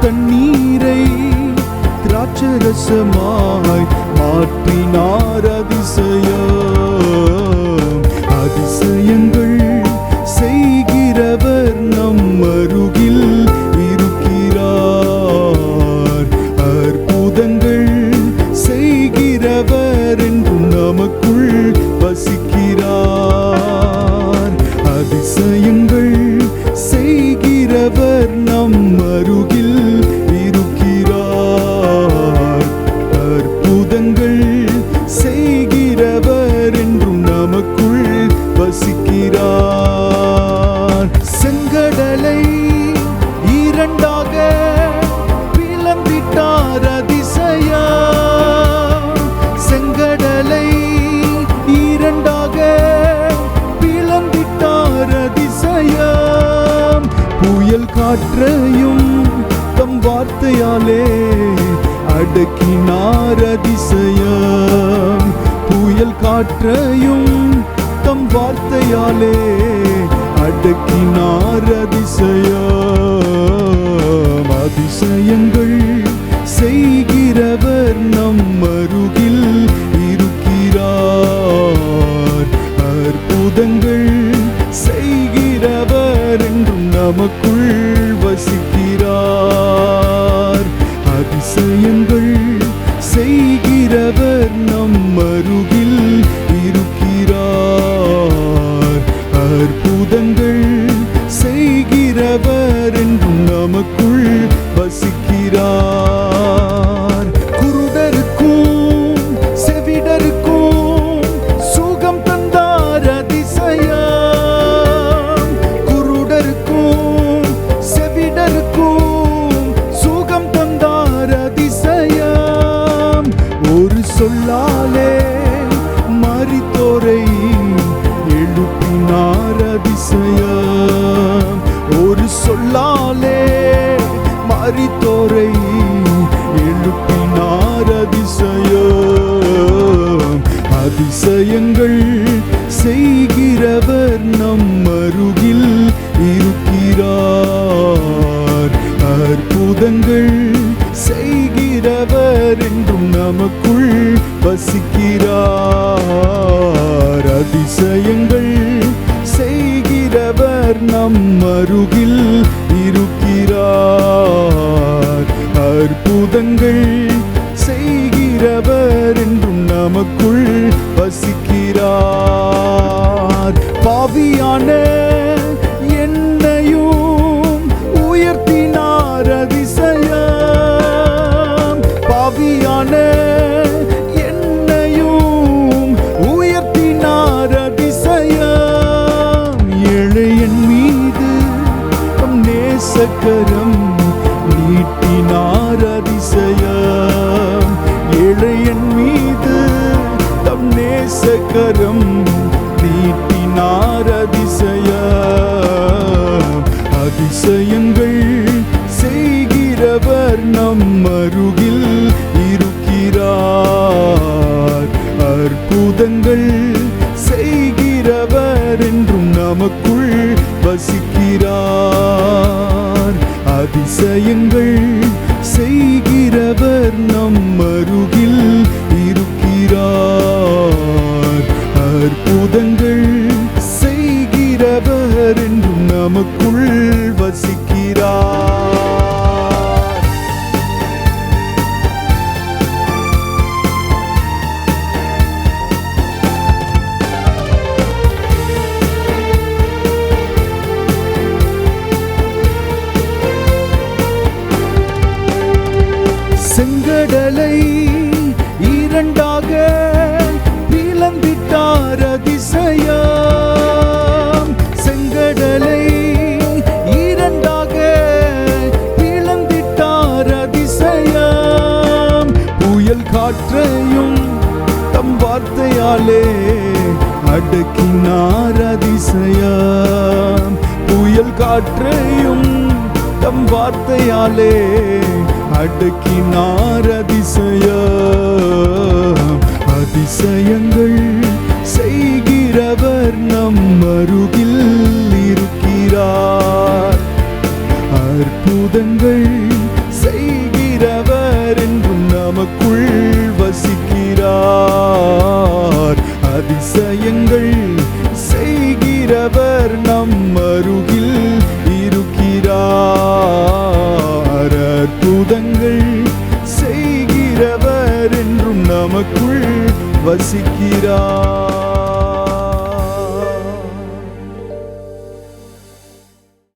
தண்ணீரை திராட்சரசமாய் மாற்றினார். அதிசயங்கள் செய்கிறவர் நம் அருகில் இருக்கிறார். அற்புதங்கள் செய்கிறவர் என்றும் நமக்குள் வசிக்கிறார். அதிசயங்கள் செய்கிறவர் நம் அருகில் இருக்கிறார். அற்புதங்கள் செய்கிறவர் என்றும் நமக்குள் வசிக்கிறார். செங்கடலை இரண்டாக பிளந்திட்டார். அதிசயம். செங்கடலை இரண்டாக பிளந்திட்டார். அதிசயம். புயல் காற்றையும் தம் வார்த்தையாலே அடக்கினார். அதிசயம். புயல் காற்றையும் தம் வார்த்தையாலே அடக்கினார். அதிசயம். அதிசயங்கள் செய்கிறவர் நம் அருகில் இருக்கிறார். அற்புதங்கள் செய்கிறவர் என்றும் நமக்குள் வசிக்கிறார். அதிசயங்கள் செய்கிறவர் நம் அருகில் இருக்கிறார். அற்புதங்கள் செய்கிறவர் என்றும் நமக்குள் வசிக்கிறார். குருடருக்கும் செவிடருக்கும் சுகம் தந்தார். அதிசயம். குருடருக்கும் செவிடருக்கும் சுகம் தந்தார். அதிசயம். ஒரு சொல்லாலே மரித்தோரை எழுப்பினார். அதிசயம். ஒரு சொல்லாலே மரித்தோரை எழுப்பினார். அதிசயம். அதிசயங்கள் செய்கிறவர் நம் அருகில் இருக்கிறார். அற்புதங்கள் செய்கிறவர் என்றும் நமக்குள் வசிக்கிறார். அதிசயங்கள் செய்கிறவர் நம் அருகில் இருக்கிறார். அற்புதங்கள் செய்கிறவர் என்றும் நமக்குள் வசிக்கிறார். பாவியான என்னையும் உயர்த்தினார். அதிசயம். பாவியான என்னையும் உயர்த்தினார். அதிசயம். ஏழையின் மீது தம் நேசக்கரம் நீட்டினார். அதிசயம். ஏழையின் மீது தம் நேசக்கரம் நீட்டினார். அதிசயம். அதிசயங்கள் செய்கிறவர் நம் அருகில் இருக்கிறார். அற்புதங்கள் செய்கிறவர் என்றும் நமக்குள் வசிக்கிறார். அதிசயங்கள் செய்கிறவர் நம் அருகில் இருக்கிறார். அற்புதங்கள் செய்கிறவர் என்றும் நமக்குள் வசிக்கிறார். செங்கடலை இரண்டாக பிளந்திட்டார். அதிசயம். செங்கடலை இரண்டாக பிளந்திட்டார். அதிசயம். புயல் காற்றையும் தம் வார்த்தையாலே அடக்கினார். அதிசயம். புயல் காற்றையும் தம் வார்த்தையாலே அடக்கினார். அதிசயம். அதிசயங்கள் செய்கிறவர் நம் அருகில் இருக்கிறார். அற்புதங்கள் அதிசயங்கள் செய்கிறவர் என்றும் நமக்குள் வசிக்கிறார்.